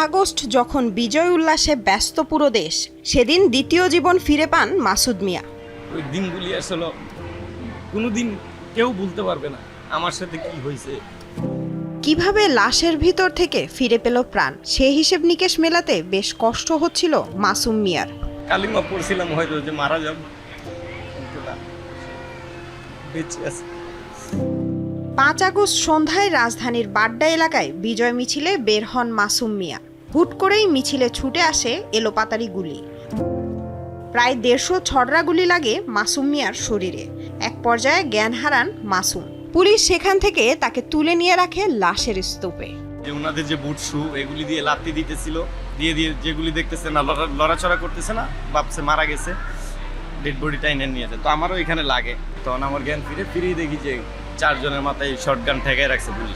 August যখন বিজয় উল্লাসে ব্যস্ত পুরো দেশ, সেদিন দ্বিতীয় জীবন ফিরে পান মাসুদ মিয়া। ওই দিনগুলি আসলে কোনোদিন কেউ ভুলতে পারবে না আমার সাথে কি হয়েছে। কিভাবে লাশের ভিতর থেকে ফিরে পেল প্রাণ, সে হিসেব নিকেশ মেলাতে বেশ কষ্ট হচ্ছিল মাসুম মিয়ার। কালিমা পড়ছিলাম হয়তো যে মারা যাব, বেঁচে আছে। 5 আগস্ট সন্ধ্যায় রাজধানীর বাড্ডা এলাকায় বিজয় মিছিলে বের হন মাসুম মিয়া। হুট করেই মিছিলে ছুটে আসে এলোপাতাড়ি গুলি। প্রায় 150 ছড়রা গুলি লাগে মাসুম মিয়ার শরীরে। এক পর্যায়ে জ্ঞান হারান মাসুম। পুলিশ সেখান থেকে তাকে তুলে নিয়ে রাখে লাশের স্তূপে। যে ওনাদের যে বুট শু এগুলি দিয়ে লাত্তি দিতেছিল, দিয়ে যেগুলি দেখতেছে না লড়াচড়া করতেছে না, ভাবছে মারা গেছে, ডেড বডি টাইনে নিয়েছে। তো আমারও এখানে লাগে, তখন আমার জ্ঞান ফিরেই দেখি যে 4 জনের মাথায় শর্টগান ঠেকায় রাখছে পুলিশ।